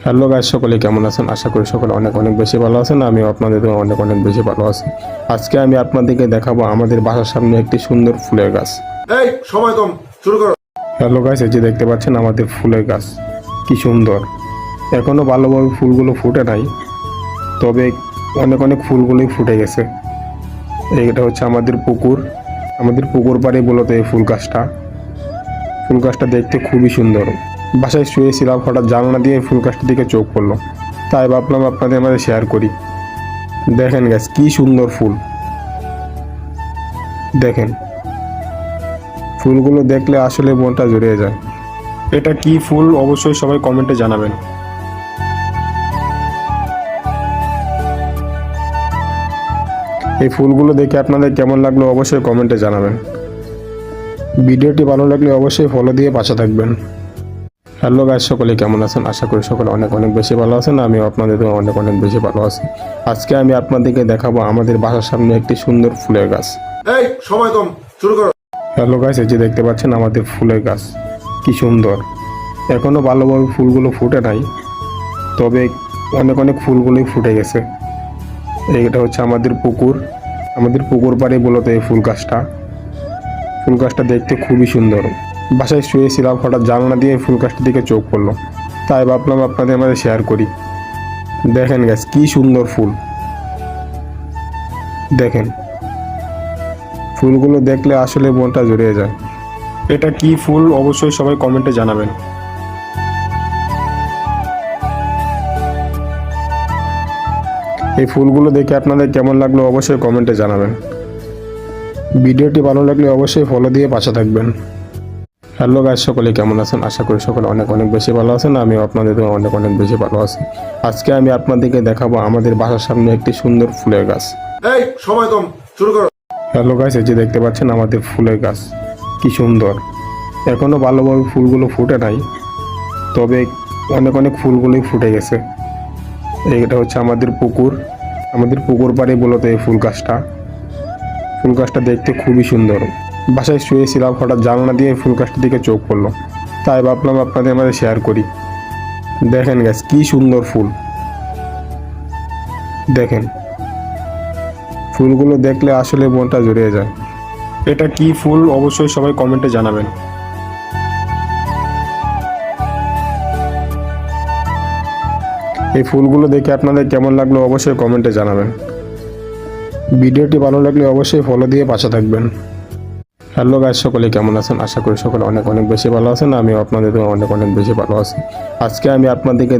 Hello guys, সকলে কেমন আছেন? আশা করি সকলে অনেক অনেক বেশি ভালো আছেন। আমিও আপনাদের থেকে অনেক অনেক বেশি ভালো আছি। আজকে আমি আপনাদেরকে দেখাবো আমাদের বাসার সামনে একটি সুন্দর ফুলের গাছ। এই সময় কম, শুরু করো। হ্যালো গাইস, এই যে দেখতে পাচ্ছেন আমাদের ফুলের গাছ কি সুন্দর। এখনো ভালোভাবে ফুলগুলো ফুটে নাই, তবে অনেক অনেক ফুলগুলোই ফুটে গেছে। এইটা হচ্ছে আমাদের পুকুর। আমাদের পুকুর পাড়ে মূলত এই ফুল গাছটা দেখতে খুবই সুন্দর। বাসায় শুয়েছিলাম, হঠাৎ জানলা দিয়ে ফুল গাছটার দিকে চোখ পড়লো, তাই ভাবলাম আপনাদের মাঝে শেয়ার করি। দেখেন গাছ কি সুন্দর ফুল। দেখেন ফুলগুলো দেখলে আসলে মনটা জুড়িয়ে যায়। এটা কি ফুল অবশ্যই সবাই কমেন্টে জানাবেন। এই ফুলগুলো দেখে আপনাদের কেমন লাগলো অবশ্যই কমেন্টে জানাবেন। ভিডিওটি ভালো লাগলে অবশ্যই ফলো দিয়ে পাশে থাকবেন। হ্যালো গাইস, সকলে কেমন আছেন? আশা করি সকলে অনেক অনেক বেশি ভালো আছেন। আমিও আপনাদের থেকে অনেক অনেক বেশি ভালো আছি। আজকে আমি আপনাদেরকে দেখাবো আমাদের বাসার সামনে একটি সুন্দর ফুলের গাছ। এই সময় কম, শুরু করো। হ্যালো গাইস, এই যে দেখতে পাচ্ছেন আমাদের ফুলের গাছ কি সুন্দর। এখনো ভালোভাবে ফুলগুলো ফুটে নাই, তবে অনেক অনেক ফুলগুলোই ফুটে গেছে। এইটা হচ্ছে আমাদের পুকুর। আমাদের পুকুর পাড়ে মূলত এই ফুল গাছটা দেখতে খুবই সুন্দর। বাসায় শুয়েছিলাম, হঠাৎ জানলা দিয়ে ফুল গাছটার দিকে চোখ পড়লো, তাই ভাবলাম আপনাদের মাঝে শেয়ার করি। দেখেন গাছ কি সুন্দর ফুল। দেখেন ফুলগুলো দেখলে আসলে মনটা জুড়িয়ে যায়। এটা কি ফুল অবশ্যই সবাই কমেন্টে জানাবেন। এই ফুলগুলো দেখে আপনাদের কেমন লাগলো অবশ্যই কমেন্টে জানাবেন। ভিডিওটি ভালো লাগলে অবশ্যই ফলো দিয়ে পাশে থাকবেন। হ্যালো গাইস, সকলে কেমন আছেন? আশা করি সকলে অনেক অনেক বেশি ভালো আছেন। আমিও আপনাদের থেকে অনেক অনেক বেশি ভালো আছি। আজকে আমি আপনাদেরকে দেখাবো আমাদের বাসার সামনে একটি সুন্দর ফুলের গাছ। এই সময় কম, শুরু করো। হ্যালো গাইস, এই যে দেখতে পাচ্ছেন আমাদের ফুলের গাছ কি সুন্দর। এখনো ভালোভাবে ফুলগুলো ফুটে নাই, তবে অনেক অনেক ফুলগুলোই ফুটে গেছে। এইটা হচ্ছে আমাদের পুকুর। আমাদের পুকুর পাড়ে মূলত এই ফুল গাছটা দেখতে খুবই সুন্দর। বাসায় শুয়েছিলাম, হঠাৎ জানলা দিয়ে ফুল গাছটার দিকে চোখ পড়লো, তাই ভাবলাম আপনাদের মাঝে শেয়ার করি। দেখেন গাছ কি সুন্দর ফুল। দেখেন ফুলগুলো দেখলে আসলে মনটা জুড়িয়ে যায়। এটা কি ফুল অবশ্যই সবাই কমেন্টে জানাবেন। এই ফুলগুলো দেখে আপনাদের কেমন লাগলো অবশ্যই কমেন্টে জানাবেন। ভিডিওটি ভালো লাগলে অবশ্যই ফলো দিয়ে পাশে থাকবেন। হ্যালো গাইস, সকলে কেমন আছেন? আশা করি সকলে অনেক অনেক বেশি ভালো আছেন। আমিও আপনাদের থেকে অনেক অনেক বেশি ভালো আছি। আজকে আমি আপনাদেরকে